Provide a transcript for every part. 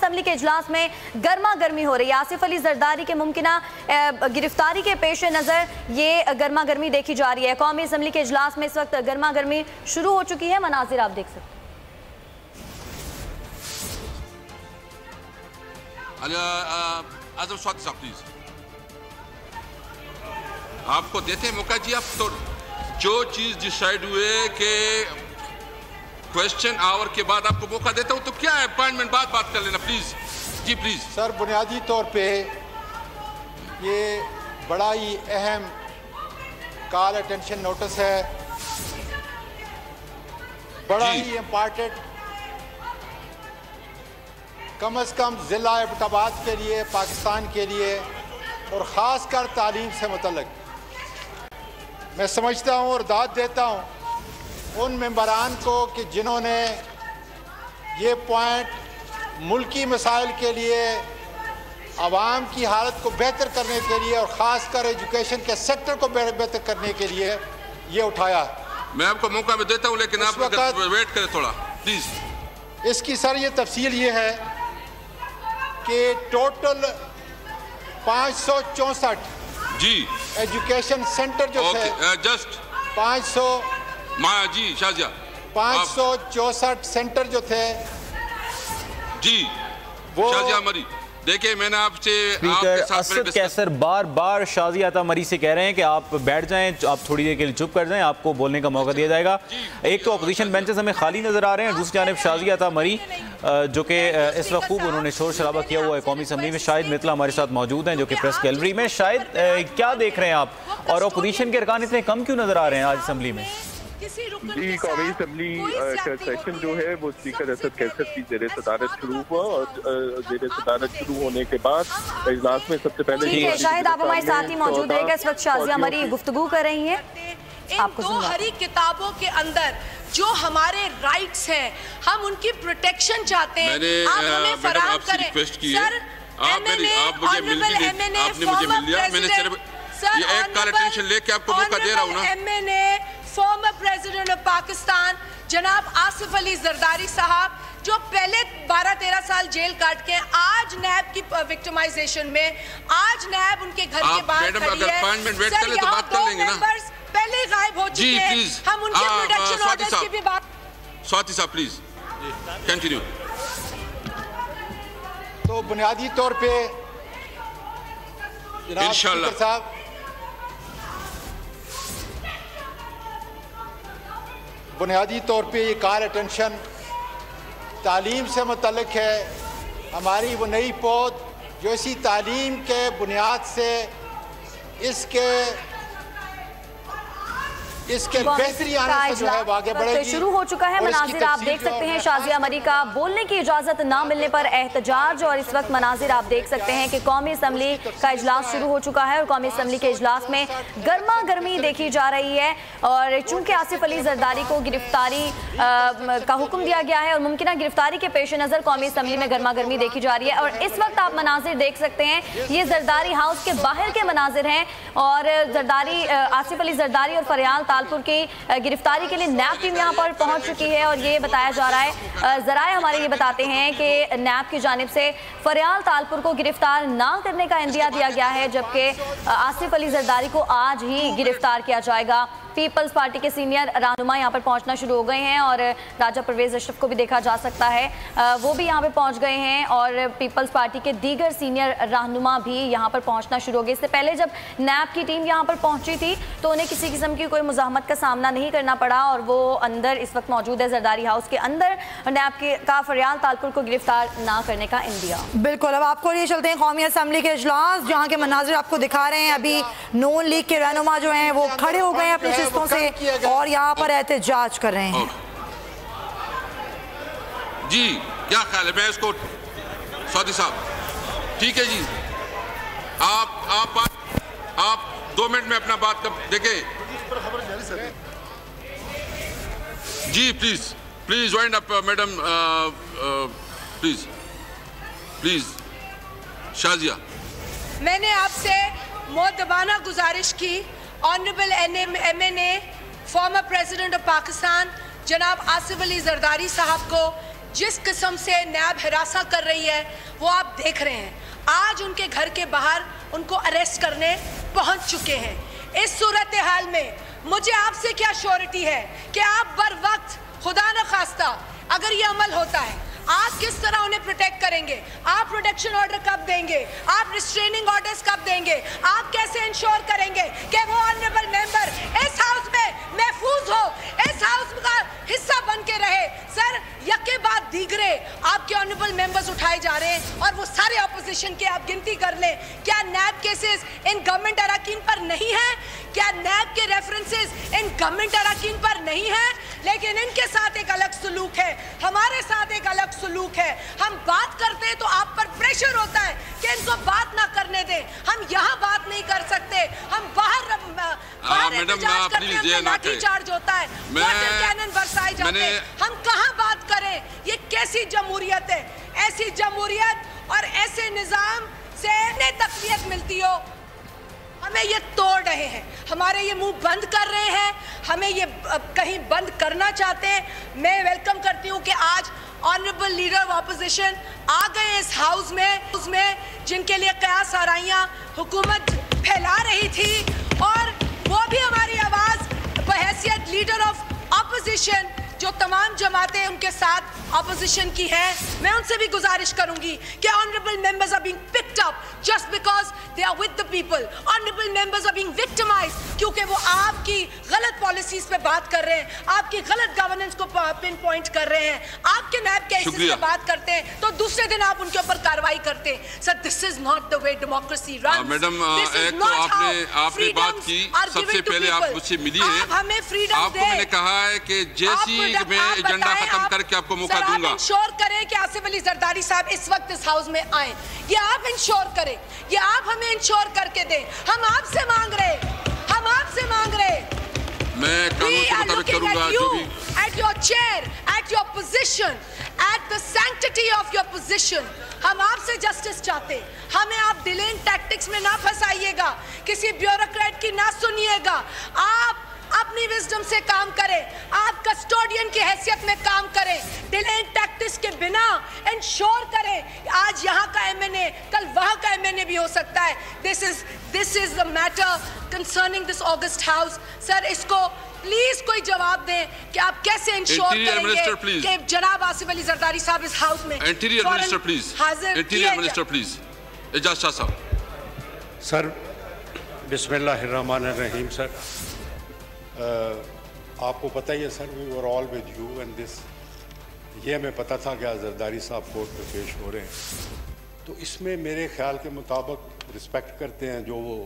Assembly के इजलास में गर्मा गर्मी हो रही है। आसिफ अली जरदारी के मुमकिना गिरफ्तारी के पेश नज़र ये गर्मा गर्मी देखी जा रही है। कौमी असम्बली के इजलास में इस वक्त गर्मा गर्मी शुरू हो चुकी है। मनाजिर आप देख सकते हैं। प्लीज आपको देते हैं मौका जी। आप तो जो चीज डिसाइड हुए कि क्वेश्चन आवर के बाद आपको मौका देता हूं, तो क्या है अपॉइंटमेंट बात कर लेना प्लीज जी प्लीज। सर बुनियादी तौर पे ये बड़ा ही अहम कॉल अटेंशन नोटिस है, बड़ा ही इम्पॉर्टेंट, कम से कम ज़िला एबटाबाद के लिए, पाकिस्तान के लिए और ख़ास कर तालीम से मुतल्लिक। मैं समझता हूँ और दाद देता हूँ उन मेंबरान को कि जिन्होंने ये पॉइंट मुल्की मसाइल के लिए, आवाम की हालत को बेहतर करने के लिए और ख़ास कर एजुकेशन के सेक्टर को बेहतर करने के लिए ये उठाया। मैं आपको मौका भी देता हूँ, लेकिन आप वेट करें थोड़ा प्लीज। इसकी सर ये तफसील ये है कि टोटल 564 जी एजुकेशन सेंटर जो थे, जस्ट 500 जी शाजिया 564 सेंटर जो थे जी वो शाजिया मरी। देखिए मैंने आपसे स्पीकर असद कैसर बार बार शाजिया अता मरी से कह रहे हैं कि आप बैठ जाएं, आप थोड़ी देर के लिए चुप कर जाएं, आपको बोलने का मौका दिया जाएगा। एक तो अपोजिशन बेंचेस हमें खाली नजर आ रहे हैं, दूसरी जानिब शाजिया अता मरी जो कि इस वक्त खूब उन्होंने शोर शराबा किया हुआ है कौमी असम्बली में। शाहिद मितला हमारे साथ मौजूद हैं जो कि प्रेस गैलरी में। शायद क्या देख रहे हैं आप, और अपोजिशन के अरकान इतने कम क्यों नजर आ रहे हैं आज असम्बली में? जी कौमी असम्बली का सेशन जो है वो स्पीकर असद कैसर की जेर सदारत शुरू हुआ और जेर सदारत शुरू होने के बाद इजलास में सबसे पहले शायद आप हमारे साथ ही मौजूद है। इस वक्त शाजिया मरी गुफ्तगू कर रही हैं। आपको दो हरी किताबों के अंदर जो हमारे राइट्स हैं, हम उनकी प्रोटेक्शन चाहते हैं। आप हमें फराहम करें sir. Farmer president of Pakistan जनाब आसिफ अली जरदारी साहब जो पहले 12-13 साल जेल काट के आज नैब की विक्टिमाइजेशन में, आज नैब उनके घर के बाहर खड़ी है। सर यहाँ दो मेंबर्स पहले गायब हो चुके हैं, हम उनके प्रोटेक्शन ऑर्डर्स की भी बात। स्वाति साहब प्लीज कंटिन्यू। तो बुनियादी तौर पे इंशाअल्लाह साहब बुनियादी तौर पे ये कॉल अटेंशन तालीम से मुतल्लिक है। हमारी वो नई पौध जो इसी तालीम के बुनियाद से इसके बेहतरी आने से जो है आगे बढ़ेगी। शुरू हो चुका है मनाजिर आप देख सकते हैं। शाजिया मरी का बोलने की इजाजत ना मिलने पर एहतजाज, और इस वक्त मनाजिर आप देख सकते हैं कि कौमी असम्बली का इजलास शुरू हो चुका है और कौमी असम्बली के इजलास में गर्मा गर्मी देखी जा रही है। और चूंकि आसिफ अली जरदारी को गिरफ्तारी का हुक्म दिया गया है और मुमकिन गिरफ्तारी के पेश नज़र कौमी असम्बली में गर्मा गर्मी देखी जा रही है। और इस वक्त आप मनाजिर देख सकते हैं, ये जरदारी हाउस के बाहर के मनाजिर हैं और जरदारी आसिफ अली जरदारी और फरियाल तालपुर की गिरफ्तारी के लिए नैब टीम यहां पर पहुंच चुकी है। और ये बताया जा रहा है, जराए हमारे ये बताते हैं कि नैब की जानिब से फरियाल तालपुर को गिरफ्तार ना करने का इंदिया दिया गया है, जबकि आसिफ अली जरदारी को आज ही गिरफ्तार किया जाएगा। पीपल्स पार्टी के सीनियर रहनुमा यहाँ पर पहुंचना शुरू हो गए हैं और राजा परवेज अशरफ को भी देखा जा सकता है, वो भी यहाँ पे पहुंच गए हैं और पीपल्स पार्टी के दीगर सीनियर रहनुमा भी यहाँ पर पहुंचना शुरू हो गए। इससे पहले जब नैब की टीम यहाँ पर पहुंची थी तो उन्हें किसी किस्म की कोई मुज़ाहमत का सामना नहीं करना पड़ा और वो अंदर इस वक्त मौजूद है जरदारी हाउस के अंदर नैब का फरियाल तालपुर को गिरफ्तार ना करने का इंदिया। बिल्कुल, अब आपको लिए चलते हैं कौमी असम्बली के इजलास जहाँ के मनाजिर आपको दिखा रहे हैं। अभी नून लीग के रहनुमा जो हैं वो खड़े हो गए हैं अपने शिस्तों से और यहाँ पर एहतजाज कर रहे हैं। जी क्या ख्याल है? मैं इसको सौदी साहब ठीक है जी, आप 2 मिनट में अपना बात देखे जी। Please wind up madam, please Shazia. मैंने आपसे मुअद्दबाना गुजारिश की honourable MNA former president of Pakistan जनाब आसिफ अली जरदारी साहब को जिस किस्म से नैब हिरासत कर रही है वो आप देख रहे हैं। आज उनके घर के बाहर उनको अरेस्ट करने पहुंच चुके हैं। इस सूरत हाल में मुझे आपसे क्या श्योरिटी है कि आप बर वक्त, खुदा न खास्ता अगर ये अमल होता है, आप किस तरह उन्हें प्रोटेक्ट करेंगे? आप प्रोटेक्शन ऑर्डर कब देंगे? आप रिस्ट्रेनिंग ऑर्डर्स कब देंगे? आप कैसे इंश्योर करेंगे कि वो ऑनरेबल मेंबर इस हाउस में महफूज हो, इस हाउस का हिस्सा बन के रहे? सर, यके बाद दीगरे आपके ऑनरेबल मेंबर्स उठाए जा रहे हैं और वो सारे ऑपोजिशन के आप गिनती कर लें। क्या नैब केसेस इन गवर्नमेंट अराकीन पर नहीं है? क्या नैब के रेफरेंसेस इन गवर्नमेंट अराकीन पर नहीं है? लेकिन इनके साथ एक अलग सलूक है, हमारे साथ एक अलग सलूक है। हम बात करते हैं तो आप पर प्रेशर होता है कि इनको बात ना करने दें। हम यहाँ बात नहीं कर सकते, हम बाहर एहतजाज करते हैं, लाठी चार्ज होता है, वाटर कैनन बरसाए जाते हैं। हम कहाँ बात करें? ये कैसी जमहूरियत है? ऐसी जमहूरियत और ऐसे निजाम से तकलीफ मिलती हो, हमें ये तोड़ रहे हैं, हमारे ये मुंह बंद कर रहे हैं, हमें ये कहीं बंद करना चाहते हैं। मैं वेलकम करती हूँ कि आज ऑनरेबल लीडर ऑफ ऑपोजिशन आ गए इस हाउस में जिनके लिए कयास आराइयाँ हुकूमत फैला रही थी, और वो भी हमारी आवाज़ बहैसियत लीडर ऑफ ऑपोजिशन जो तमाम जमातें उनके साथ ऑपोजिशन की हैं, मैं उनसे भी गुजारिश करूंगी कि honourable members are being picked up just because they are with the people. Honourable members are being victimised क्योंकि वो आपकी गलत पॉलिसीज पे बात कर रहे हैं, आपकी गलत गवर्नेंस को पिन पॉइंट कर रहे हैं, आपके नैब केसेस पे बात करते हैं तो दूसरे दिन आप उनके ऊपर कार्रवाई करते हैं। Sir, this is not the way democracy runs. Madam, एक तो आपने बात की, सबसे पहले आप मुझसे मिली हैं, हमें फ्रीडम आपको मैंने कहा है कि जैसी मैं एजेंडा खत्म करके आपको मौका दूंगा। आप इंश्योर करें कि आसिफ अली जरदारी साहब इस वक्त इस हाउस में आए, ये आप इंश्योर करें, ये आप हमें इंश्योर करके दें। हम आपसे मांग रहे, हम आपसे मांग रहे। मैं कानून के मुताबिक करूंगा जो भी। At your chair, at your position, at the sanctity of your position, हम आपसे जस्टिस चाहते। हमें आप डिलेइंग टैक्टिक्स में ना फंसाइएगा, किसी ब्यूरोक्रेट की ना सुनिएगा। आप अपनी विजडम से काम करें, आप कस्टोडियन की हैसियत में काम करें, डिलेइंग टैक्टिक्स के बिना इंश्योर करें। आज यहाँ का एमएनए कल वहाँ का एमएनए भी हो सकता है। This is the matter concerning this August house. Sir, इसको प्लीज कोई जवाब दें कि आप कैसे इंश्योर करेंगे कि जनाब आसिफ अली जरदारी साहब इस हाउस में। Interior minister please, interior minister please, Ijaz Shah साहब। सर, बिस्मिल्लाहिर्रहमानिर्रहीम। सर, आपको पता ही है sir, we were all with you and this, ये हमें पता था कि जरदारी साहब कोर्ट में पेश हो रहे हैं, तो इसमें मेरे ख्याल के मुताबिक रिस्पेक्ट करते हैं जो वो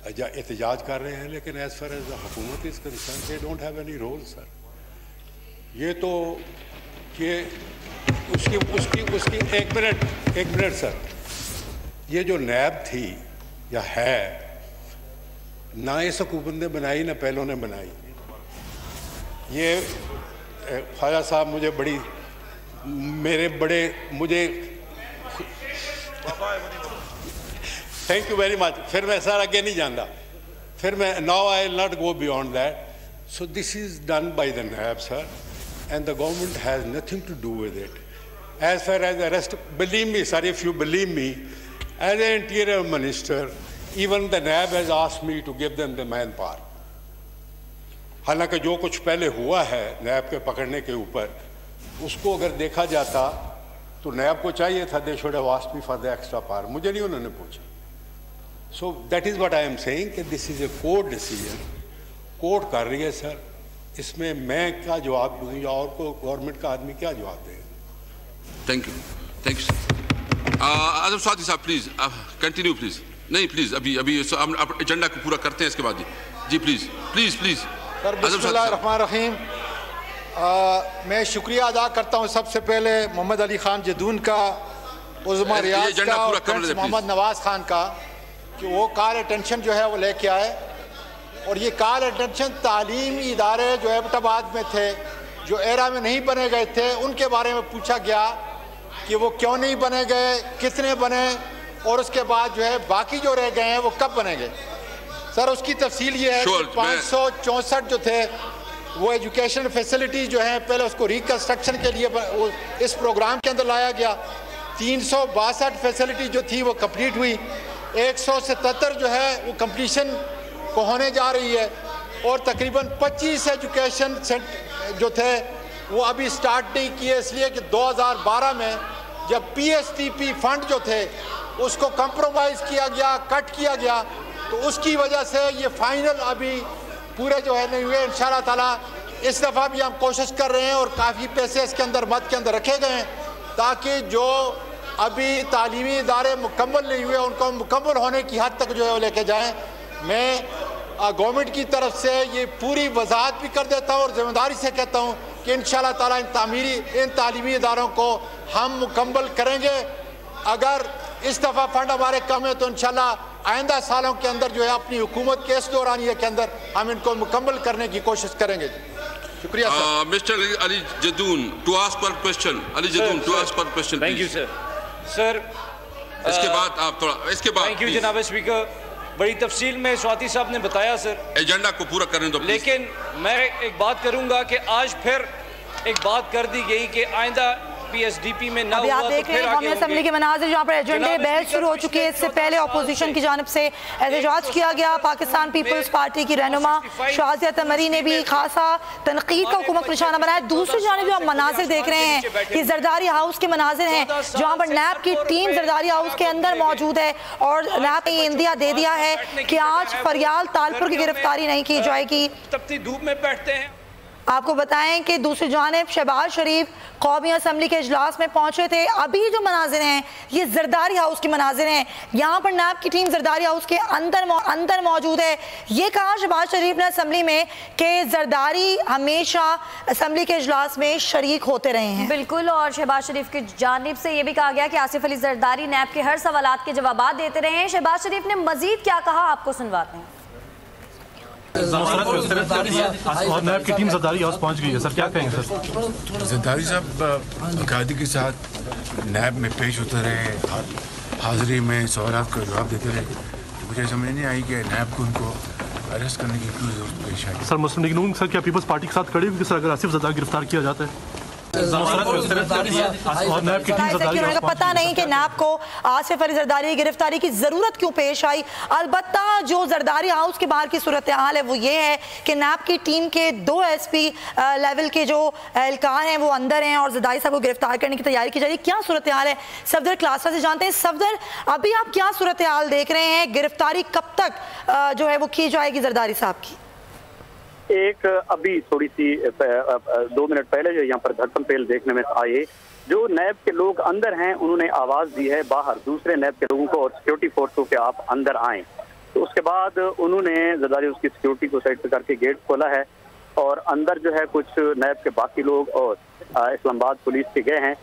एहतजाज कर रहे हैं, लेकिन एज फार एज द हुकूमत is concern they don't have any role. Sir, ये तो ये उसकी एक मिनट सर, ये जो नैब थी या है, ना इस हुकूमत ने बनाई ना पहलों ने बनाई। ये ख्वाजा साहब मुझे थैंक यू वेरी मच। फिर मैं सर आगे नहीं जानता, फिर मैं now I will not go beyond that. So this is done by the NAB sir, and the government has nothing to do with it. As far as arrest, believe me sir, if you believe me, as a interior minister, even the NAB has asked me to give them the manpower। हालांकि जो कुछ पहले हुआ है NAB के पकड़ने के ऊपर, उसको अगर देखा जाता तो NAB को चाहिए था they should have asked me for the extra power। मुझे नहीं उन्होंने पूछा। So that is what I am saying कि this is a court decision, court कर रही है सर, इसमें मैं क्या जवाब दूँ या और को गवर्नमेंट का आदमी क्या जवाब देगा? Thank you sir. आजम सादी साहब प्लीज कंटिन्यू प्लीज। नहीं प्लीज, अभी हम एजेंडा को पूरा करते हैं, इसके बाद जी प्लीज। सर, बिस्मिल्लाहिर्रहमानिर्रहीम। मैं शुक्रिया अदा करता हूँ सबसे पहले मोहम्मद अली खान जदून का, उज़्मा रियाज का और मोहम्मद नवाज खान का कि वो कॉल अटेंशन जो है वो लेके आए, और ये कॉल अटेंशन तालीमी इदारे जो एबटाबाद में थे, जो एरा में नहीं बने गए थे, उनके बारे में पूछा गया कि वो क्यों नहीं बने गए, कितने बने, और उसके बाद जो है बाकी जो रह गए हैं वो कब बनेंगे। सर, उसकी तफसील ये है कि 564 जो थे वो एजुकेशन फैसिलिटी जो है पहले उसको रिकन्स्ट्रक्शन के लिए इस प्रोग्राम के अंदर लाया गया। 362 फैसिलिटी जो थी वो कंप्लीट हुई, 177 जो है वो कंप्लीशन को होने जा रही है, और तकरीबन 25 एजुकेशन सेंटर जो थे वो अभी स्टार्ट नहीं किए, इसलिए कि 2012 में जब PSTP फंड जो थे उसको कंप्रोमाइज़ किया गया, कट किया गया, तो उसकी वजह से ये फाइनल अभी पूरे जो है नहीं हुए। इंशाअल्लाह ताला इस दफ़ा भी हम कोशिश कर रहे हैं और काफ़ी पैसे इसके अंदर मद के अंदर रखे गए हैं ताकि जो अभी तालीमी इदारे मुकम्मल नहीं हुए उनको मुकम्मल होने की हद तक जो है वो लेके जाएँ। मैं गवर्नमेंट की तरफ से ये पूरी वजाहत भी कर देता हूँ और ज़िम्मेदारी से कहता हूँ कि इंशाअल्लाह ताला इन तालीमी इदारों को हम मुकम्मल करेंगे। अगर इस दफ़ा फंड हमारे कम है तो इंशाअल्लाह आइंदा सालों के अंदर जो है अपनी हुकूमत के इस दौरानिया के अंदर हम इनको मुकम्मल करने की कोशिश करेंगे। शुक्रिया सर। Mister Ali Jadoon to ask for question. Ali Jadoon to ask for question. Thank you sir. Sir इसके बाद आप थोड़ा इसके बाद थैंक यू जनाब स्पीकर, बड़ी तफसील में स्वाति साहब ने बताया सर, एजेंडा को पूरा करने दो। लेकिन मैं एक बात करूंगा कि आज फिर एक बात कर दी गई कि आइंदा PSDP में ना हुआ आप देख रहे हैं कौमी असम्बली के मनाजिर जहाँ पर एजेंडे बहस शुरू हो चुकी है। इससे पहले अपोजिशन की जानिब से एहतजाज किया गया। पाकिस्तान पीपल्स पार्टी की रहनुमा शाजिया तमरी ने भी खासा तनकीद का हुकूमत को निशाना बनाया। दूसरी जानिब जो आप मनाजिर देख रहे हैं ये जरदारी हाउस के मनाजिर हैं जहाँ पर नैब की टीम जरदारी हाउस के अंदर मौजूद है और नैब ने ये इंदिया दे दिया है कि आज फरियाल तालपुर की गिरफ्तारी नहीं की जाएगी। तपती धूप में बैठते हैं। आपको बताएं कि दूसरी जानिब शहबाज शरीफ कौमी असम्बली के इजलास में पहुंचे थे। अभी जो मनाजिर हैं ये जरदारी हाउस के मनाजिर हैं। यहाँ पर नैब की टीम जरदारी हाउस के अंदर मौजूद है। ये कहा शहबाज शरीफ ने असम्बली में कि जरदारी हमेशा असम्बली के इजलास में शरीक होते रहे हैं। बिल्कुल, और शहबाज शरीफ की जानिब से ये भी कहा गया कि आसिफ अली जरदारी नैब के हर सवालात के जवाब देते रहे हैं। शहबाज शरीफ ने मजीद क्या कहा आपको सुनवाते हैं। और नैब की टीम जरदारी हाउस पहुंच गई है सर, क्या कहेंगे सर? जरदारी साहब कायदे के साथ नैब में पेश होते रहे, हाजिरी में सवाल का जवाब देते रहे। मुझे समझ नहीं आई कि नैब को उनको अरेस्ट करने की क्यों जरूरत पेश आई। सर मुस्लिम लीग नून सर क्या पीपल्स पार्टी के साथ खड़े हुए सर अगर आसिफ जरदारी गिरफ्तार किया जाता है? और नैब की टीम जरदारी पता नहीं कि नैब को आसिफ अली जरदारी की गिरफ्तारी की जरूरत क्यों पेश आई। अलबत्ता जो जरदारी हाउस के बाहर की सूरत हाल है वो ये है कि नैब की टीम के 2 SP लेवल के जो एहलकार हैं वो अंदर हैं और जरदारी साहब को गिरफ्तार करने की तैयारी की जा रही है। क्या सूरत हाल है सफदर क्लासा से जानते हैं। सफदर अभी आप क्या सूरत हाल देख रहे हैं, गिरफ्तारी कब तक जो है वो की जाएगी जरदारी साहब की? एक अभी थोड़ी सी 2 मिनट पहले जो यहाँ पर धड़कन पेल देखने में आए, जो नैब के लोग अंदर हैं उन्होंने आवाज दी है बाहर दूसरे नैब के लोगों को और सिक्योरिटी फोर्स को कि आप अंदर आएं। तो उसके बाद उन्होंने जरदारी उसकी सिक्योरिटी को साइड पे करके गेट खोला है और अंदर जो है कुछ नैब के बाकी लोग और इस्लामाबाद पुलिस के गए हैं।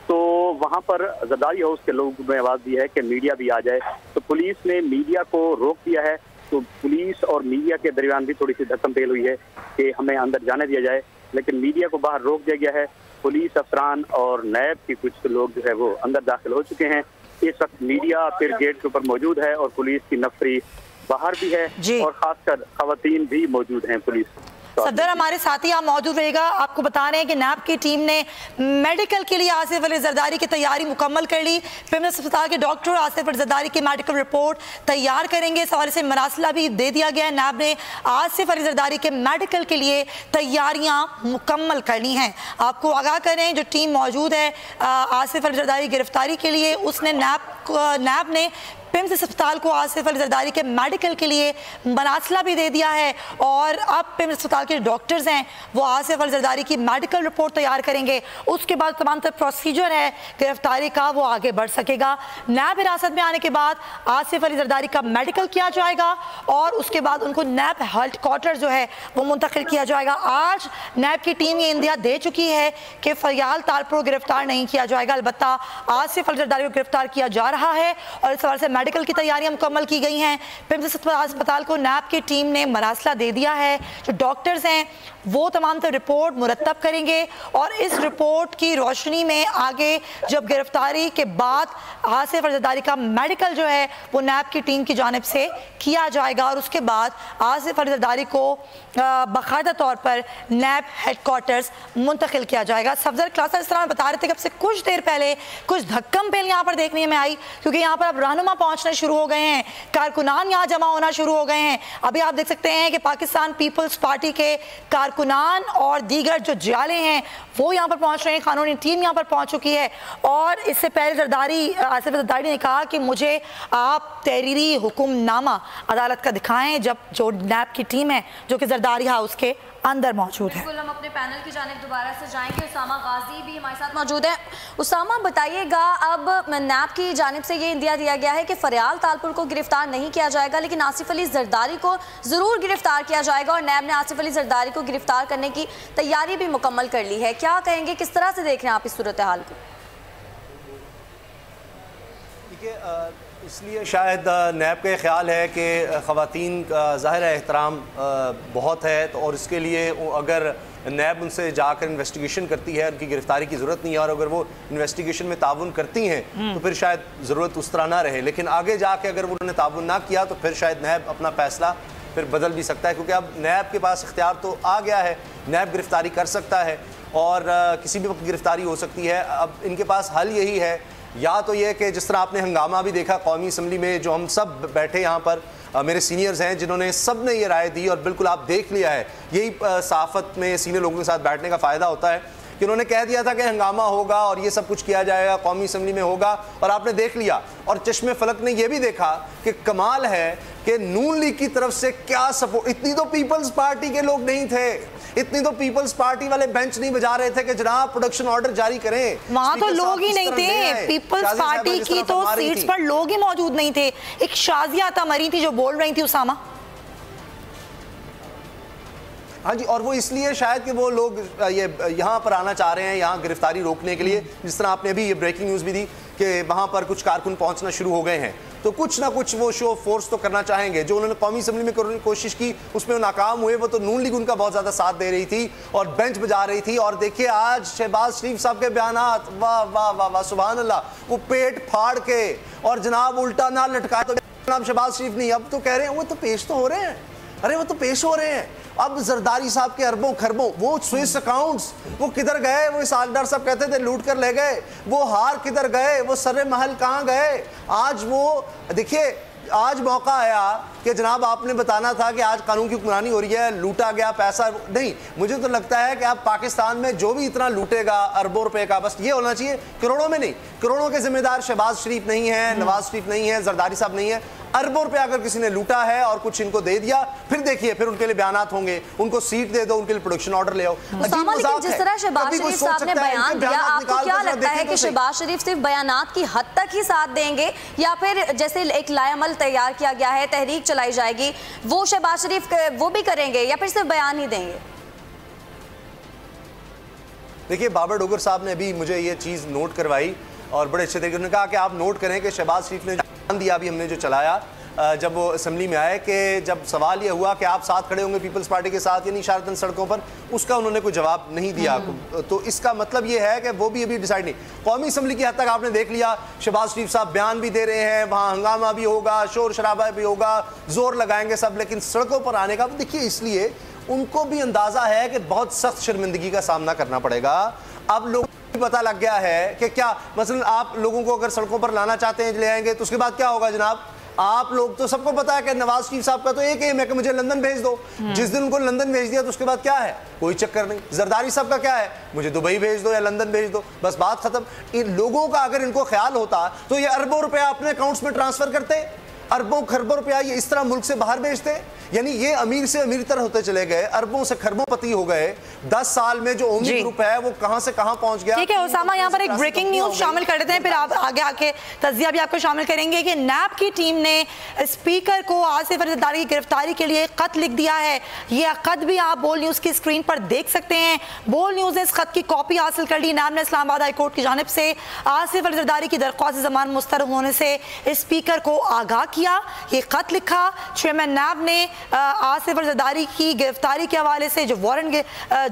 तो वहाँ पर जरदारी हाउस के लोगों ने आवाज दी है कि मीडिया भी आ जाए, तो पुलिस ने मीडिया को रोक दिया है। तो पुलिस और मीडिया के दरमियान भी थोड़ी सी धक्कम-पेल हुई है कि हमें अंदर जाने दिया जाए, लेकिन मीडिया को बाहर रोक दिया गया है। पुलिस अफसरान और नैब के कुछ लोग जो है वो अंदर दाखिल हो चुके हैं। इस वक्त मीडिया फिर गेट के ऊपर मौजूद है और पुलिस की नफरी बाहर भी है और खासकर खवातीन भी मौजूद हैं पुलिस। सदर हमारे साथी आप मौजूद रहेगा। आपको बता रहे हैं कि नैब की टीम ने मेडिकल के लिए आसिफ अली जरदारी की तैयारी मुकम्मल कर ली। पिम्स अस्पताल के डॉक्टर आसिफ अली जरदारी की मेडिकल रिपोर्ट तैयार करेंगे। इस हवाले से मरासला भी दे दिया गया है। नैब ने आसिफ अली जरदारी के मेडिकल के लिए तैयारियां मुकम्मल कर ली हैं। आपको आगाह करें जो टीम मौजूद है आसिफ अली जरदारी गिरफ्तारी के लिए, उसने नैब ने पिम्स अस्पताल को आसिफ अली जरदारी के मेडिकल के लिए मरासला भी दे दिया है और अब पिम्स अस्पताल के डॉक्टर्स हैं वो आसिफ अली जरदारी की मेडिकल रिपोर्ट तैयार करेंगे। उसके बाद तमाम तरह प्रोसीजर है गिरफ्तारी का वो आगे बढ़ सकेगा। नैब हिरासत में आने के बाद आसिफ अली जरदारी का मेडिकल किया जाएगा और उसके बाद उनको नैब हेडक्वार्टर जो है वो मुंतकिल किया जाएगा। आज नैब की टीम ये इंदिया दे चुकी है कि फरियाल तालपुर गिरफ्तार नहीं किया जाएगा, अलबत्ता आसिफ अली जरदारी को गिरफ्तार किया जा रहा है और इस हवाले से मेडिकल की तैयारियां मुकम्मल की गई हैं। पिम्स अस्पताल को नैब की टीम ने मरासला दे दिया है। जो डॉक्टर्स हैं वो तमाम तर रिपोर्ट मुरतब करेंगे और इस रिपोर्ट की रोशनी में आगे जब गिरफ्तारी के बाद आसिफ अली जरदारी का मेडिकल जो है वो नैब की टीम की जानिब से किया जाएगा और उसके बाद आसिफ अली जरदारी को बाकायदा तौर पर नैब हेडक्वार्टर्स मुंतकिल किया जाएगा। सफदर क्लासर इस तरह बता रहे थे कि अब से कुछ देर पहले कुछ धक्कम पेल यहाँ पर देखने में आई, क्योंकि यहाँ पर अब रहनुमा पहुँचने शुरू हो गए हैं, कारकुनान यहाँ जमा होना शुरू हो गए हैं। अभी आप देख सकते हैं कि पाकिस्तान पीपल्स पार्टी के कारकुनान और दीगर जो जाले हैं वो यहाँ पर पहुँच रहे हैं, कानूनी टीम यहाँ पर पहुँच चुकी है। और इससे पहले आसिफ जरदारी ने कहा कि मुझे आप तहरीरी हुक्मनामा अदालत का दिखाएं, जब जो नैब की टीम है जो कि जरदारी हाउस के अंदर मौजूद है। बिल्कुल, हम अपने पैनल की जानिब दोबारा से जाएंगे। उसामा गाजी भी हमारे साथ मौजूद है। उसामा, बताइएगा, अब नैब की जानिब से ये इंदिया दिया गया है कि फरियाल तालपुर को गिरफ्तार नहीं किया जाएगा, लेकिन आसिफ अली जरदारी को ज़रूर गिरफ्तार किया जाएगा और नैब ने आसिफ अली जरदारी को गिरफ्तार करने की तैयारी भी मुकम्मल कर ली है। क्या कहेंगे, किस तरह से देख रहे हैं आप इस सूरत हाल को? इसलिए शायद नैब का ख्याल है कि ख़वातीन का ज़ाहिर एहतराम बहुत है, तो और इसके लिए अगर नैब उनसे जाकर इन्वेस्टिगेशन करती है, उनकी गिरफ्तारी की ज़रूरत नहीं है, और अगर वो इन्वेस्टिगेशन में ताउन करती हैं तो फिर शायद ज़रूरत उस तरह ना रहे। लेकिन आगे जाके अगर उन्होंने ताउन ना किया तो फिर शायद नैब अपना फ़ैसला फिर बदल भी सकता है, क्योंकि अब नैब के पास इख्तियार तो आ गया है, नैब गिरफ्तारी कर सकता है और किसी भी वक्त गिरफ्तारी हो सकती है। अब इनके पास हल यही है, या तो ये कि जिस तरह आपने हंगामा भी देखा कौमी असम्बली में, जो हम सब बैठे यहाँ पर मेरे सीनियर्स हैं जिन्होंने सब ने ये राय दी, और बिल्कुल आप देख लिया है, यही सहाफ़त में सीनियर लोगों के साथ बैठने का फ़ायदा होता है कि उन्होंने कह दिया था कि हंगामा होगा और ये सब कुछ किया जाएगा, कौमी असम्बली में होगा, और आपने देख लिया। और चश्मे फलक ने यह भी देखा कि कमाल है कि नून लीग की तरफ से क्या सपोर्ट, इतनी तो पीपल्स पार्टी के लोग नहीं थे, इतनी तो पीपल्स पार्टी वाले बेंच नहीं बजा रहे थे कि जनाब प्रोडक्शन ऑर्डर जारी करें। वहां तो लोग ही नहीं थे, पीपल्स पार्टी की तो सीट्स पर लोग ही मौजूद नहीं थे। एक शाजिया अता मरी थी जो बोल रही थी, उसामा। हाँ जी, और वो इसलिए शायद कि वो लोग ये यहाँ पर आना चाह रहे हैं, यहाँ गिरफ्तारी रोकने के लिए। जिस तरह आपने अभी ये ब्रेकिंग न्यूज़ भी दी कि वहाँ पर कुछ कारकुन पहुँचना शुरू हो गए हैं, तो कुछ ना कुछ वो शो फोर्स तो करना चाहेंगे। जो उन्होंने कौमी असम्बली में करने की कोशिश की उसमें वो नाकाम हुए, वो तो नून लीग उनका बहुत ज़्यादा साथ दे रही थी और बेंच बजा रही थी। और देखिए आज शहबाज शरीफ साहब के बयानात, वाह वाह वाह वाह, सुभान अल्लाह, वो पेट फाड़ के और जनाब उल्टा ना लटकाए तो जनाब शहबाज शरीफ नहीं, अब तो कह रहे हैं वो तो पेश तो हो रहे हैं, अरे वो तो पेश हो रहे हैं। अब जरदारी साहब के अरबों खरबों वो स्विस अकाउंट्स वो किधर गए? वो सालदार साहब कहते थे लूट कर ले गए, वो हार किधर गए? वो सरे महल कहाँ गए? आज वो देखिए, आज मौका आया कि जनाब आपने बताना था कि आज कानून की हुक्मरानी हो रही है, लूटा गया पैसा नहीं। मुझे तो लगता है कि अब पाकिस्तान में जो भी इतना लूटेगा अरबों रुपए का, बस ये होना चाहिए, करोड़ों में नहीं, करोड़ों के जिम्मेदार शहबाज शरीफ नहीं है, नवाज शरीफ नहीं है, जरदारी साहब नहीं है, अरबों रुपया अगर किसी ने लूटा है और कुछ इनको दे दिया, फिर देखिए फिर उनके लिए बयानात होंगे, उनको सीट दे दो, उनके लिए प्रोडक्शन ऑर्डर ले आओ। लेकिन जिस तरह शहबाज शरीफ साहब ने बयान दिया, आपको क्या लगता है कि शहबाज शरीफ सिर्फ बयानात की हद तक ही साथ देंगे, या फिर जैसे एक लाएमल तैयार किया गया है, तहरीक चलाई जाएगी, वो शहबाज शरीफ वो भी करेंगे या फिर सिर्फ बयान ही देंगे? देखिए, बाबर डोगर साहब ने भी मुझे ये चीज़ नोट करवाई और बड़े अच्छे तरीके से कहा कि आप नोट करें कि शहबाज शरीफ ने दिया अभी हमने जो चलाया जब वो असम्बली में आए, कि जब सवाल ये हुआ कि आप साथ खड़े होंगे पीपल्स पार्टी के साथ या नहीं इशारतन सड़कों पर, उसका उन्होंने कोई जवाब नहीं दिया। तो इसका मतलब ये है कि वो भी अभी डिसाइड नहीं। कौमी असम्बली की हद तक आपने देख लिया, शहबाज शरीफ साहब बयान भी दे रहे हैं, वहाँ हंगामा भी होगा, शोर शराबा भी होगा, जोर लगाएंगे सब, लेकिन सड़कों पर आने का देखिए, इसलिए उनको भी अंदाजा है कि बहुत सख्त शर्मिंदगी का सामना करना पड़ेगा। अब लोगों को पता लग गया है कि क्या मसलन आप लोगों को अगर सड़कों पर लाना चाहते हैं, ले आएंगे, तो उसके बाद क्या होगा जनाब? आप लोग तो सबको पता है कि नवाज शरीफ साहब का तो एक एम है कि मुझे लंदन भेज दो। जिस दिन उनको लंदन भेज दिया तो उसके बाद क्या है? कोई चक्कर नहीं। जरदारी साहब का क्या है? मुझे दुबई भेज दो या लंदन भेज दो, बस बात खत्म। इन लोगों का अगर इनको ख्याल होता तो ये अरबों रुपया अपने अकाउंट्स में ट्रांसफर करते, अरबों खरबों रुपया ये इस तरह मुल्क से बाहर भेजते। यानी ये अमीर से अमीरतर होते चले गए, अरबों से खरबोंपति हो गए। 10 साल में जो ओमी ग्रुप है वो कहां से कहां पहुंच गया। ठीक है उसामा, यहाँ पर एक ब्रेकिंग न्यूज शामिल कर देते हैं, फिर आप आगे आके तजिया भी आपको शामिल करेंगे कि नैब की टीम ने स्पीकर को आसिफ अली जरदारी की गिरफ्तारी के लिए खत लिख दिया है। ये खत भी आप बोल न्यूज की स्क्रीन पर देख सकते हैं। बोल न्यूज ने इस खत की कॉपी हासिल कर ली। नैब ने इस्लामाबाद हाई कोर्ट की जानिब से आसिफ अली जरदारी की दरख्वास्त जमान मुस्तरद होने से स्पीकर को आगाह किया। ये खत लिखा चेयरमैन नैब ने आसिफ अली जरदारी की गिरफ्तारी के हवाले से जो वारंट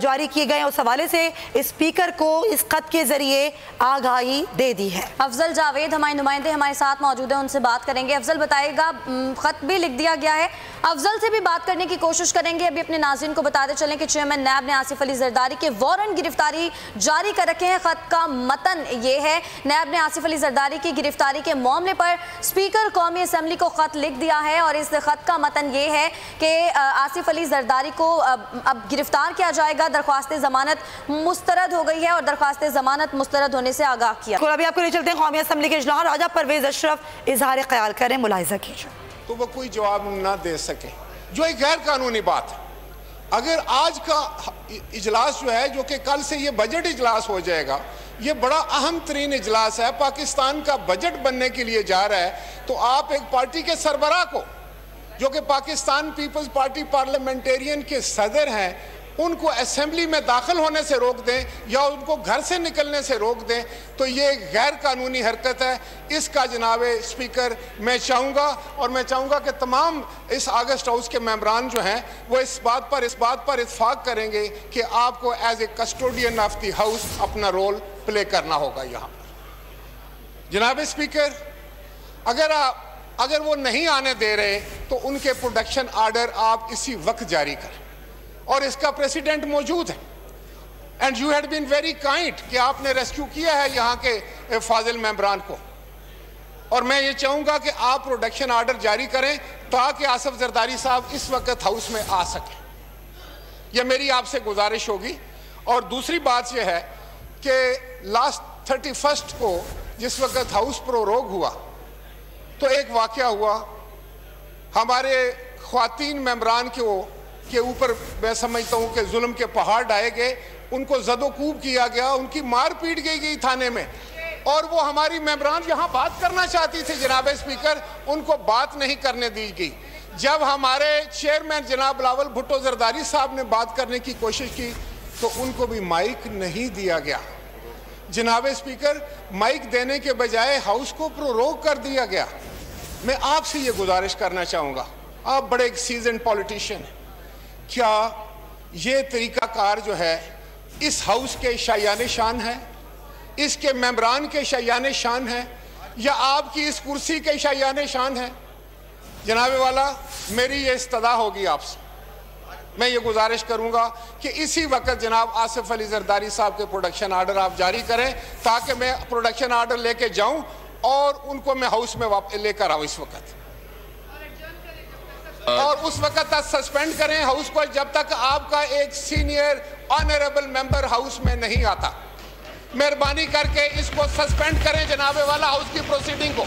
जारी किए गए उस हवाले से स्पीकर को इस खत के जरिए आगाही दे दी है। अफजल जावेद हमारे नुमाइंदे हमारे साथ मौजूद हैं, उनसे बात करेंगे। अफजल बताएगा, खत भी लिख दिया गया है, अफजल से भी बात करने की कोशिश करेंगे। अभी अपने नाज़रीन को बताते चलें कि चेयरमैन नैब ने आसिफ अली जरदारी के वारंट गिरफ्तारी जारी कर रखे हैं। खत का मतन ये है, नैब ने आसिफ अली जरदारी की गिरफ्तारी के मामले पर स्पीकर कौमी असम्बली को खत लिख दिया है और इस खत का मतन ये है कि आसिफ अली जरदारी को अब गिरफ्तार किया जाएगा। दरख्वास्त जमानत मुस्तरद हो गई है और दरख्वास्त जमानत मुस्तरद होने से आगाह किया। अभी आपको ले चलते हैं कौमी असम्बली के इजलास। राजा परवेज अशरफ इजहार ख्याल करें, मुलाहिजा कीजिए। तो वो कोई जवाब ना दे सके, जो एक गैर कानूनी बात है। अगर आज का इजलास जो है, जो कि कल से ये बजट इजलास हो जाएगा, ये बड़ा अहम तरीन इजलास है, पाकिस्तान का बजट बनने के लिए जा रहा है, तो आप एक पार्टी के सरबराह को, जो कि पाकिस्तान पीपल्स पार्टी पार्लियामेंटेरियन के सदर हैं, उनको असेंबली में दाखिल होने से रोक दें या उनको घर से निकलने से रोक दें, तो ये गैर कानूनी हरकत है। इसका जनाब स्पीकर मैं चाहूँगा, और मैं चाहूँगा कि तमाम इस अगस्त हाउस के मेंबरान जो हैं वो इस बात पर इत्फाक करेंगे कि आपको as a custodian of the house अपना रोल प्ले करना होगा यहाँ पर। जनाब स्पीकर, अगर वो नहीं आने दे रहे तो उनके प्रोडक्शन आर्डर आप इसी वक्त जारी करें, और इसका प्रेसिडेंट मौजूद है। And you had been very kind कि आपने रेस्क्यू किया है यहाँ के फाजिल मेंबरान को, और मैं ये चाहूँगा कि आप प्रोडक्शन आर्डर जारी करें ताकि आसिफ जरदारी साहब इस वक्त हाउस में आ सकें। यह मेरी आपसे गुजारिश होगी। और दूसरी बात यह है कि लास्ट 31 को जिस वक्त हाउस प्रोरोग हुआ तो एक वाक़या हुआ, हमारे ख्वातीन मेंबरान के ऊपर मैं समझता हूँ कि जुल्म के पहाड़ डाए गए, उनको जदोकूब किया गया, उनकी मार पीट गई थाने में, और वो हमारी मेंबरान यहाँ बात करना चाहती थी जनाब स्पीकर, उनको बात नहीं करने दी गई। जब हमारे चेयरमैन जनाब बिलावल भुट्टो जरदारी साहब ने बात करने की कोशिश की तो उनको भी माइक नहीं दिया गया। जनाब स्पीकर, माइक देने के बजाय हाउस को प्रोरोग कर दिया गया। मैं आपसे ये गुजारिश करना चाहूँगा, आप बड़े एक सीजन पॉलिटिशियन हैं, क्या ये तरीकाकार जो है इस हाउस के शायान शान है, इसके मेंबरान के शायान शान है, या आपकी इस कुर्सी के शायान शान है? जनाब वाला, मेरी ये इस्तदा होगी आपसे, मैं ये गुजारिश करूंगा कि इसी वक्त जनाब आसिफ अली जरदारी साहब के प्रोडक्शन आर्डर आप जारी करें ताकि मैं प्रोडक्शन आर्डर लेके जाऊं और उनको मैं हाउस में लेकर आऊं इस वक्त, और उस वक्त तक सस्पेंड करें हाउस को जब तक आपका एक सीनियर ऑनरेबल मेंबर हाउस में नहीं आता। मेहरबानी करके इसको सस्पेंड करें जनाब वाला, हाउस की प्रोसीडिंग को।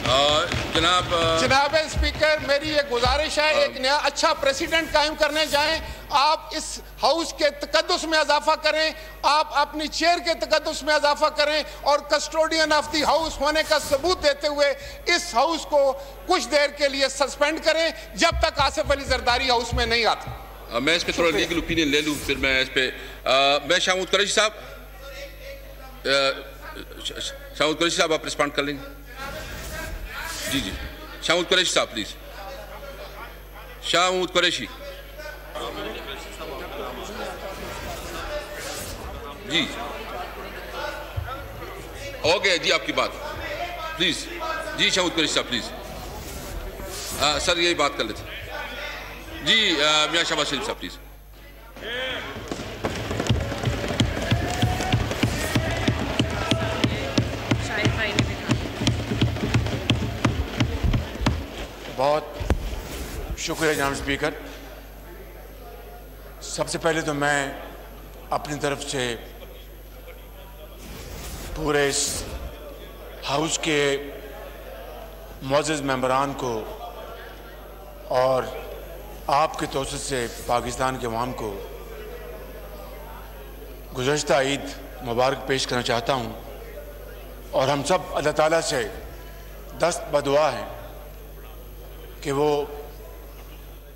जनाब स्पीकर, मेरी ये गुजारिश है, एक नया अच्छा प्रेसिडेंट कायम करने जाएं, आप इस हाउस के तकद्दुस में इजाफा करें, आप अपनी चेयर के तकद्दुस में इजाफा करें, और कस्टोडियन ऑफ द हाउस होने का सबूत देते हुए इस हाउस को कुछ देर के लिए सस्पेंड करें जब तक आसिफ अली जरदारी हाउस में नहीं आता। मैं इस पे थोड़ा लीगल ओपिनियन ले लूँ, फिर मैं इस पे मैं शाहमूद कुरैशी साहब आप रिस्पॉन्ड कर लेंगे? जी, शाहमूद कुरैशी साहब प्लीज। शाहमूद कुरैशी जी, हो गया जी आपकी बात, प्लीज जी। शाहमूद कुरैशी साहब प्लीज। सर यही बात कर लेते जी। मियां शहबाज शरीफ साहब प्लीज। बहुत शुक्रिया जनाब स्पीकर। सबसे पहले तो मैं अपनी तरफ से पूरे इस हाउस के मुअज़्ज़ज़ मेंबरान को और आपके तौसीत से पाकिस्तान के अवाम को गुज़श्ता ईद मुबारक पेश करना चाहता हूँ। और हम सब अल्लाह ताला से दस्त बदुआ हैं कि वो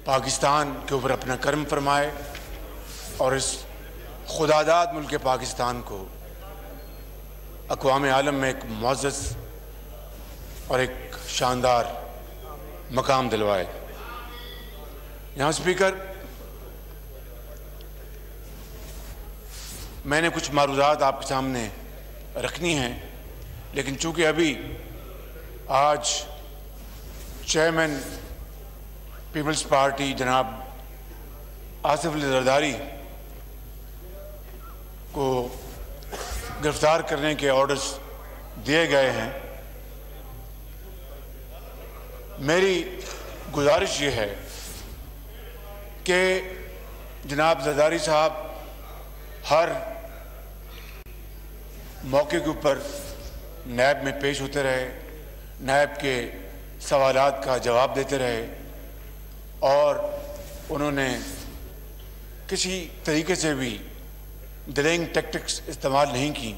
पाकिस्तान के ऊपर अपना करम फरमाए और इस खुदादाद मुल्क पाकिस्तान को अक़वाम आलम में एक मुअज़्ज़ज़ और एक शानदार मकाम दिलवाए। यहाँ स्पीकर, मैंने कुछ मारूज़ात आपके सामने रखनी हैं, लेकिन चूँकि अभी आज चेयरमैन पीपल्स पार्टी जनाब आसिफ अली जरदारी को गिरफ्तार करने के ऑर्डर्स दिए गए हैं, मेरी गुजारिश ये है कि जनाब जरदारी साहब हर मौके के ऊपर नैब में पेश होते रहे, नैब के सवालात का जवाब देते रहे और उन्होंने किसी तरीके से भी डिलेइंग टैक्टिक्स इस्तेमाल नहीं की।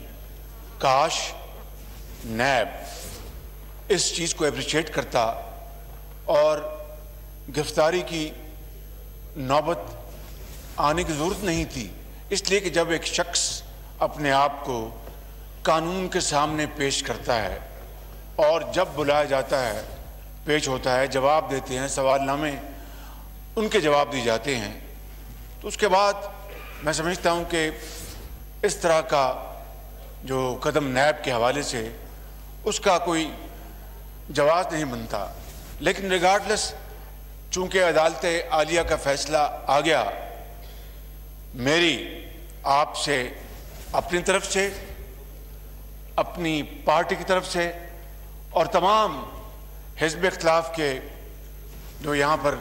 काश नैब इस चीज़ को एप्रिशिएट करता और गिरफ्तारी की नौबत आने की ज़रूरत नहीं थी, इसलिए कि जब एक शख्स अपने आप को कानून के सामने पेश करता है और जब बुलाया जाता है, पेश होता है, जवाब देते हैं, सवालनामे उनके जवाब दिए जाते हैं, तो उसके बाद मैं समझता हूँ कि इस तरह का जो कदम नैब के हवाले से उसका कोई जवाब नहीं बनता। लेकिन रिगार्डलेस, चूँकि अदालत आलिया का फैसला आ गया, मेरी आपसे अपनी तरफ से, अपनी पार्टी की तरफ से और तमाम हिज़्ब इख्तिलाफ के जो यहाँ पर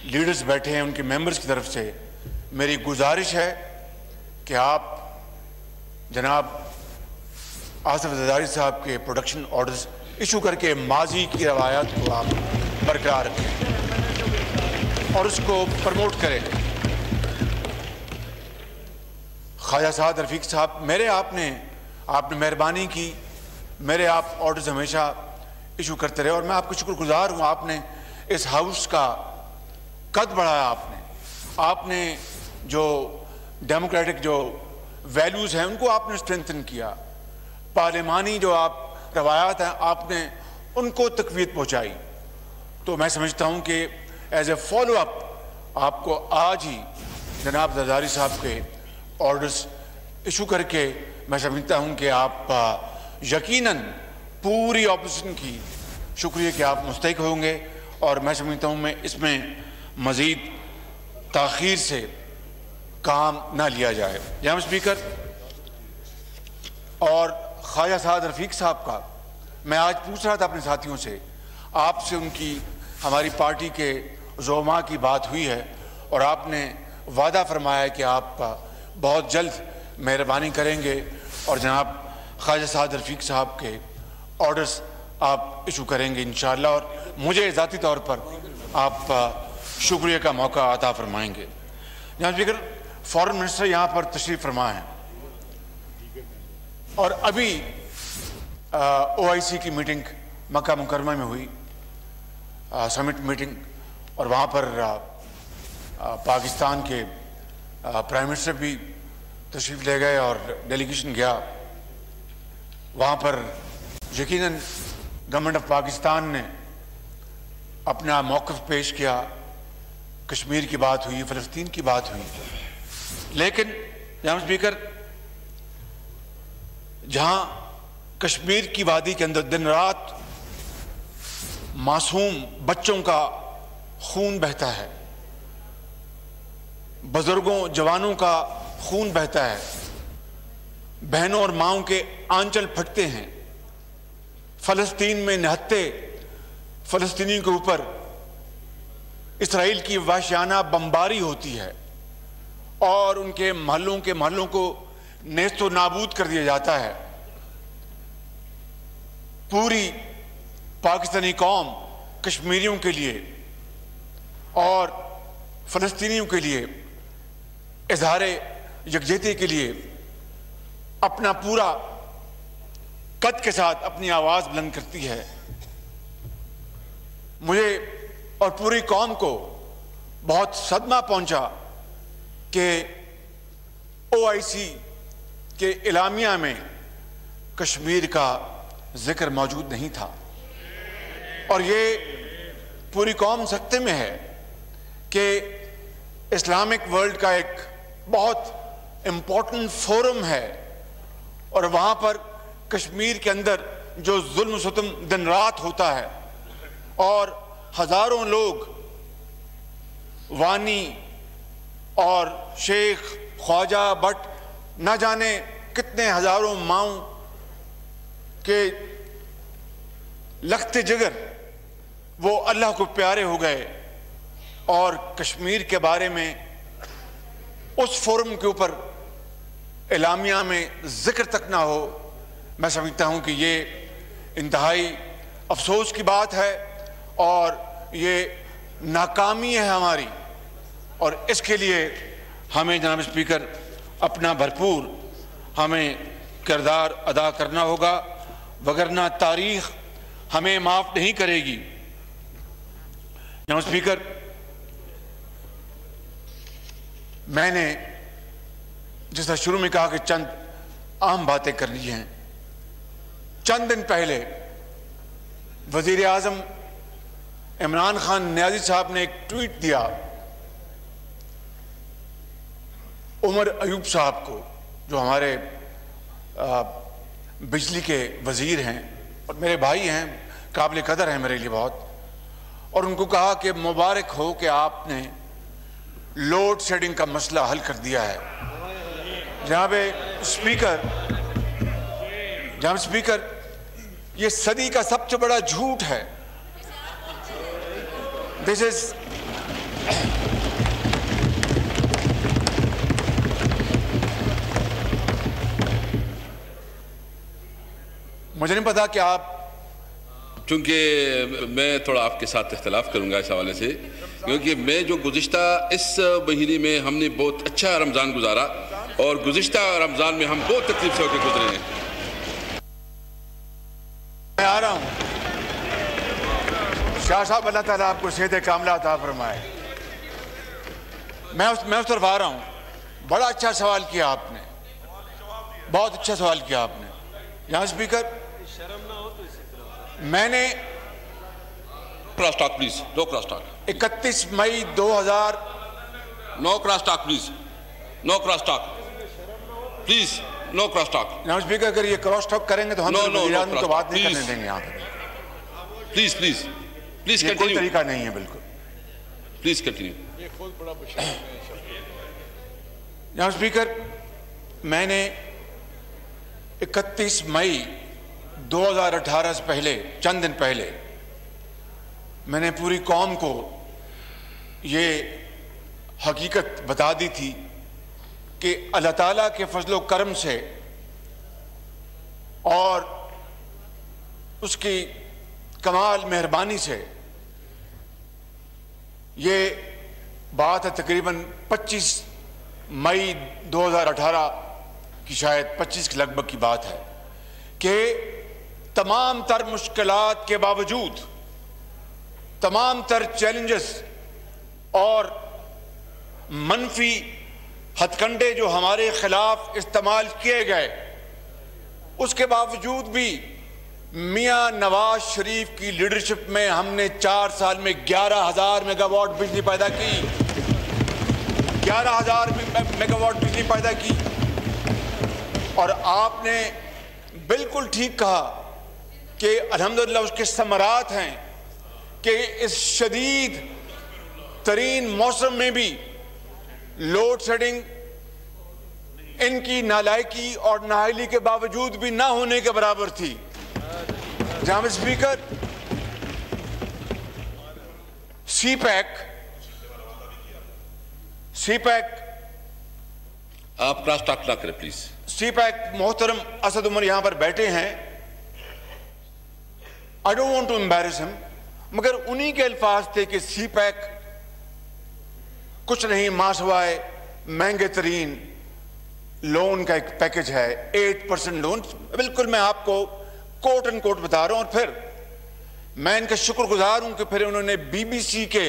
लीडर्स बैठे हैं उनके मेंबर्स की तरफ से मेरी गुजारिश है कि आप जनाब आसिफ जरदारी साहब के प्रोडक्शन ऑर्डर्स इशू करके माजी की रवायत को आप बरकरार रखें और उसको प्रमोट करें। ख्वाजा साद रफीक साहब, आपने मेहरबानी की, मेरे आप ऑर्डर्स हमेशा इशू करते रहे और मैं आपको शुक्रगुजार हूँ। आपने इस हाउस का कद बढ़ाया, आपने जो डेमोक्रेटिक जो वैल्यूज़ हैं उनको आपने स्ट्रेंथन किया, पार्लिमानी जो आप रवायात हैं आपने उनको तकवीत पहुँचाई। तो मैं समझता हूँ कि एज ए फॉलो अप आपको आज ही जनाब जरदारी साहब के ऑर्डर्स इशू करके मैं समझता हूँ कि आप यकीनन पूरी ऑपोजिशन की शुक्रिया कि आप मुस्तहिक होंगे और मैं समझता हूँ मैं इसमें मज़ीद ताख़ीर से काम ना लिया जाए। जनाब स्पीकर, और ख्वाजा साद रफीक साहब का मैं आज पूछ रहा था अपने साथियों से, आपसे उनकी हमारी पार्टी के ज़ोमा की बात हुई है और आपने वादा फरमाया कि आप बहुत जल्द मेहरबानी करेंगे और जनाब ख्वाजा साद रफीक साहब के ऑर्डर्स आप इशू करेंगे इंशाअल्लाह और मुझे ज़ाती तौर पर आप शुक्रिया का मौका अता फरमाएंगे। जनाब स्पीकर, फॉरेन मिनिस्टर यहाँ पर तशरीफ़ फरमा हैं और अभी OIC की मीटिंग मक्का मुकरमा में हुई, समिट मीटिंग, और वहाँ पर पाकिस्तान के प्राइम मिनिस्टर भी तशरीफ़ ले गए और डेलीगेशन गया। वहाँ पर यकीनन गवर्नमेंट ऑफ पाकिस्तान ने अपना मौक़िफ़ पेश किया, कश्मीर की बात हुई, फ़लस्तीन की बात हुई, लेकिन जनाब स्पीकर, जहाँ कश्मीर की वादी के अंदर दिन रात मासूम बच्चों का खून बहता है, बुजुर्गों जवानों का खून बहता है, बहनों और माओं के आंचल फटते हैं, फ़लस्तीन में निहत्ते फ़लस्तीनियों के ऊपर इसराइल की वहशियाना बमबारी होती है और उनके महलों को नेस्तो नाबूद कर दिया जाता है। पूरी पाकिस्तानी कौम कश्मीरियों के लिए और फ़लस्तीनियों के लिए इज़हार यकजहती के लिए अपना पूरा कद के साथ अपनी आवाज़ बुलंद करती है। मुझे और पूरी कौम को बहुत सदमा पहुंचा कि OIC के इलामिया में कश्मीर का जिक्र मौजूद नहीं था, और ये पूरी कौम सख्ते में है कि इस्लामिक वर्ल्ड का एक बहुत इम्पोर्टेंट फोरम है और वहाँ पर कश्मीर के अंदर जो जुल्म सितम दिन रात होता है और हजारों लोग वानी और शेख ख्वाजा भट्ट न जाने कितने हजारों माओं के लखते जिगर वो अल्लाह को प्यारे हो गए, और कश्मीर के बारे में उस फोरम के ऊपर एलामिया में जिक्र तक ना हो, मैं समझता हूं कि ये इंतहाई अफसोस की बात है और ये नाकामी है हमारी, और इसके लिए हमें जनाब स्पीकर अपना भरपूर हमें किरदार अदा करना होगा, वगरना तारीख हमें माफ नहीं करेगी। जनाब स्पीकर, मैंने जैसा शुरू में कहा कि चंद आम बातें करनी हैं। चंद दिन पहले वजीर आजम इमरान खान नियाजी साहब ने एक ट्वीट दिया उमर अयूब साहब को, जो हमारे बिजली के वजीर हैं और मेरे भाई हैं, काबिल कदर हैं मेरे लिए बहुत, और उनको कहा कि मुबारक हो कि आपने लोड शेडिंग का मसला हल कर दिया है। जनाब स्पीकर, ये सदी का सबसे बड़ा झूठ है। दिस इज मुझे नहीं पता कि आप, चूंकि मैं थोड़ा आपके साथ इख्तलाफ करूंगा इस हवाले से, क्योंकि मैं जो गुज़िश्ता इस महीने में हमने बहुत अच्छा रमज़ान गुजारा और गुज़िश्ता रमज़ान में हम बहुत तकलीफ से होकर गुजरे हैं। मैं आ रहा हूं। शाह साहब, अल्लाह ताला आपको सेहत कामिला अता फरमाए। मैं उस तरफ आ रहा हूं। बड़ा अच्छा सवाल किया आपने, बहुत अच्छा सवाल किया आपने। यहाँ स्पीकर, मैंने cross talk please, no cross talk. 31 मई 2000, no cross talk please, no cross talk please, no cross talk. जनाब स्पीकर, अगर ये क्रॉस टॉक करेंगे तो हम तो बात नहीं करने देंगे यहाँ पे। Please please please continue. कोई तरीका नहीं है, बिल्कुल प्लीज कंटिन्यू। जनाब स्पीकर, मैंने 31 मई 2018 से पहले, चंद दिन पहले, मैंने पूरी कौम को ये हकीकत बता दी थी कि अल्लाह ताला के फजल व करम से और उसकी कमाल मेहरबानी से ये बात है तकरीबन 25 मई 2018 की, शायद 25 के लगभग की बात है, कि तमाम तर मुश्किलात के बावजूद, तमाम तर चैलेंजेस और मनफी हथकंडे जो हमारे खिलाफ इस्तेमाल किए गए, उसके बावजूद भी मियां नवाज शरीफ की लीडरशिप में हमने 4 साल में 11,000 मेगावाट बिजली पैदा की। 11,000 मेगावाट बिजली पैदा की। और आपने बिल्कुल ठीक कहा कि अल्हम्दुलिल्लाह उसके समरात हैं कि इस शदीद तरीन मौसम में भी लोड शेडिंग इनकी नालायकी और नाअहली के बावजूद भी ना होने के बराबर थी। जनाब स्पीकर, सीपैक आप क्रॉस टॉक ना करें प्लीज। सीपैक मोहतरम असद उमर यहां पर बैठे हैं, I don't want to embarrass him, मगर उन्हीं के अल्फाज थे कि सीपैक कुछ नहीं मां सिवाय महंगे तरीन लोन का एक पैकेज है, 8% लोन। बिल्कुल मैं आपको कोट एंड कोट बता रहा हूं। और फिर मैं इनका शुक्रगुजार हूं कि फिर उन्होंने BBC के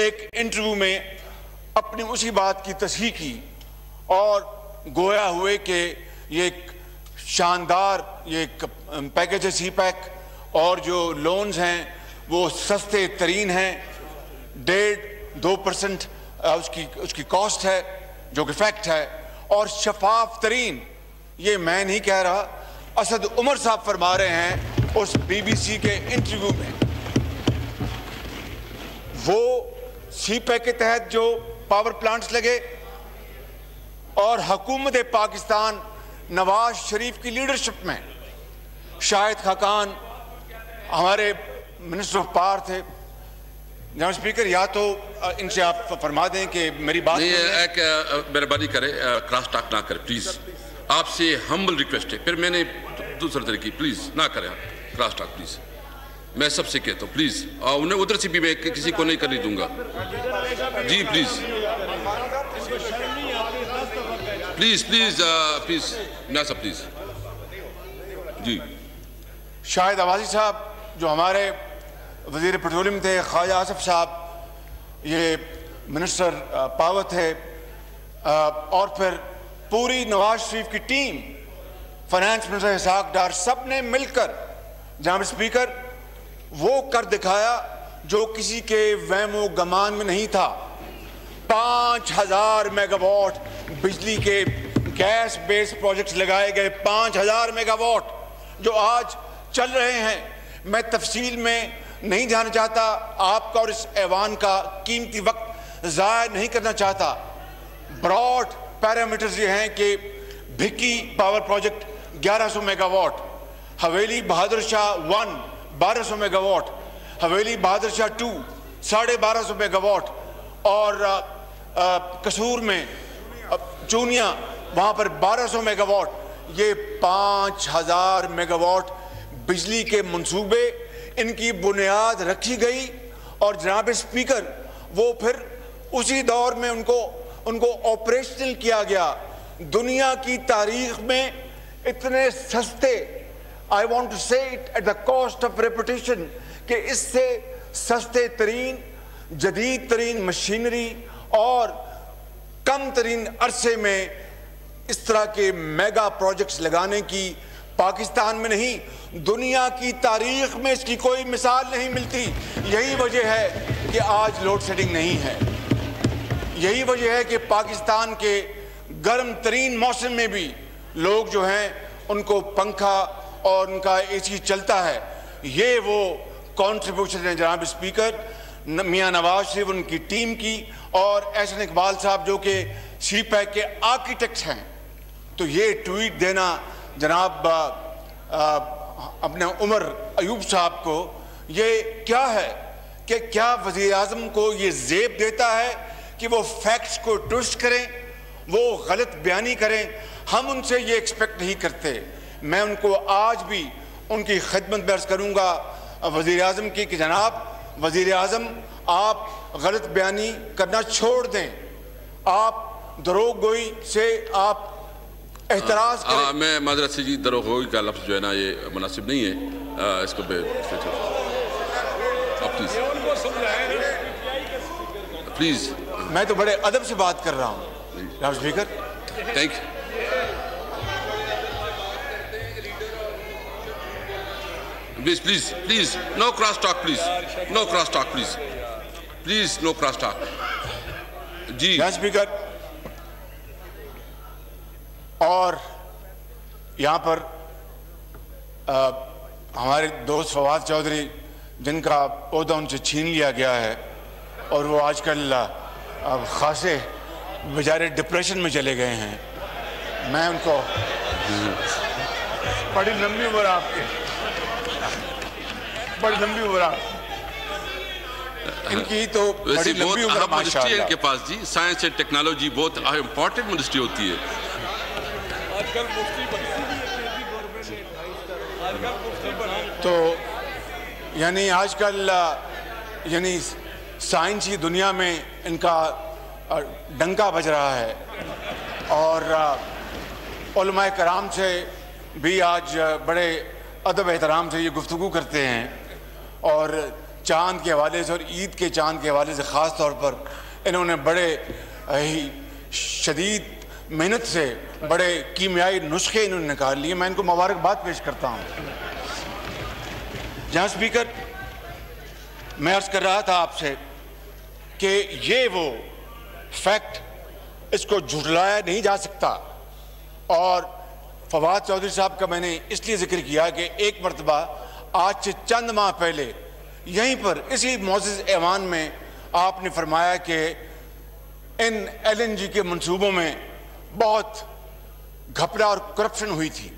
एक इंटरव्यू में अपनी उसी बात की तस्हीह की और गोया हुए कि ये एक शानदार ये पैकेज है CPEC और जो लोन्स हैं वो सस्ते तरीन हैं, 1.5-2% उसकी कॉस्ट है जो कि फैक्ट है, और शफाफ तरीन। ये मैं नहीं कह रहा, असद उमर साहब फरमा रहे हैं उस BBC के इंटरव्यू में। वो CPEC के तहत जो पावर प्लांट्स लगे और हुकूमत पाकिस्तान नवाज शरीफ की लीडरशिप में शाहिद खाकान हमारे मिनिस्टर ऑफ पावर थे। जनाब स्पीकर, या तो इनसे आप फरमा दें कि मेरी बात मेहरबानी करें, क्रॉस टॉक ना करें प्लीज, आपसे हम्बल रिक्वेस्ट है। फिर मैंने दूसरे तरह की, प्लीज ना करें क्रॉस टॉक प्लीज, मैं सबसे कहता हूँ प्लीज। उन्हें उधर से भी मैं किसी को नहीं करने दूंगा जी, प्लीज प्लीज प्लीज प्लीज ना सब प्लीज जी। शाहिद आवाजी साहब जो हमारे वजीर पेट्रोलियम थे, ख्वाजा आसिफ साहब ये मिनिस्टर पावर थे, और फिर पूरी नवाज शरीफ की टीम, फाइनेंस मिनिस्टर इसहाक डार, सब ने मिलकर जनाब स्पीकर वो कर दिखाया जो किसी के वहमो गमान में नहीं था। 5000 मेगावाट बिजली के गैस बेस्ड प्रोजेक्ट्स लगाए गए, 5000 मेगावाट जो आज चल रहे हैं। मैं तफसील में नहीं जाना चाहता, आपका और इस ऐवान का कीमती वक्त ज़ाया नहीं करना चाहता। ब्रॉड पैरामीटर्स ये हैं कि भिक्की पावर प्रोजेक्ट 1100 मेगावाट, हवेली बहादुर शाह 1 1200 मेगावाट, हवेली बहादुर शाह 2 1250 मेगावाट, और कसूर में चूनिया वहाँ पर 1200 मेगावाट। ये 5000 मेगावाट बिजली के मंसूबे, इनकी बुनियाद रखी गई। और जनाब स्पीकर वो फिर उसी दौर में उनको ऑपरेशनल किया गया। दुनिया की तारीख में इतने सस्ते, आई वॉन्ट टू से it at the cost of reputation, कि इससे सस्ते तरीन जदीद तरीन मशीनरी और कम तरीन अरसे में इस तरह के मेगा प्रोजेक्ट्स लगाने की पाकिस्तान में नहीं, दुनिया की तारीख में इसकी कोई मिसाल नहीं मिलती। यही वजह है कि आज लोड शेडिंग नहीं है। यही वजह है कि पाकिस्तान के गर्म तरीन मौसम में भी लोग जो हैं उनको पंखा और उनका AC चलता है। ये वो कॉन्ट्रीब्यूशन है जनाब स्पीकर मियां नवाज शरीफ, उनकी टीम की, और एहसन इकबाल साहब जो कि CPEC के आर्किटेक्ट हैं। तो ये ट्वीट देना जनाब अपने उमर अयूब साहब को, ये क्या है कि क्या वज़ीर आज़म को ये ज़ेब देता है कि वो फैक्ट्स को ट्विस्ट करें, वो गलत बयानी करें। हम उनसे ये एक्सपेक्ट नहीं करते। मैं उनको आज भी उनकी खिदमत में अर्ज़ करूँगा वज़ीर आज़म की कि जनाब वज़ीर आज़म आप गलत बयानी करना छोड़ दें, आप दरोगोई से आप एहतराज करें। मैं माजरत से जी, दरोगोई का लफ्ज़ जो है ना ये मुनासिब नहीं है, इसको प्लीज़। मैं तो बड़े अदब से बात कर रहा हूँ जनाब speaker. Thank you. Please, please, please, no cross talk, please. No cross talk, please. Please, no cross talk. जी स्पीकर, और यहाँ पर हमारे दोस्त फवाद चौधरी जिनका ओहदा उनसे छीन लिया गया है और वो आजकल खासे बेचारे डिप्रेशन में चले गए हैं। मैं उनको, बड़ी लंबी उम्र आपके, बड़ी लंबी उम्र इनकी, तो बड़ी लंबी उम्र माशाअल्लाह इनके पास जी। साइंस एंड टेक्नोलॉजी बहुत इंपॉर्टेंट मिनिस्ट्री होती है। तो यानी आजकल यानी साइंस की दुनिया में इनका डंका बज रहा है और उलमाए कराम से भी आज बड़े अदब एहतराम से ये गुफ्तगू करते हैं और चांद के हवाले से और ईद के चांद के हवाले से ख़ास तौर पर इन्होंने बड़े ही शदीद मेहनत से बड़े कीमियाई नुस्खे इन्होंने निकाल लिए। मैं इनको मुबारकबाद पेश करता हूँ। जहाँ स्पीकर, मैं अर्ज़ कर रहा था आपसे कि ये वो फैक्ट, इसको झुठलाया नहीं जा सकता। और फवाद चौधरी साहब का मैंने इसलिए जिक्र किया कि एक मरतबा आज से चंद माह पहले यहीं पर इसी मौजूद ऐवान में आपने फरमाया कि इन LNG के मंसूबों में बहुत घपला और करप्शन हुई थी।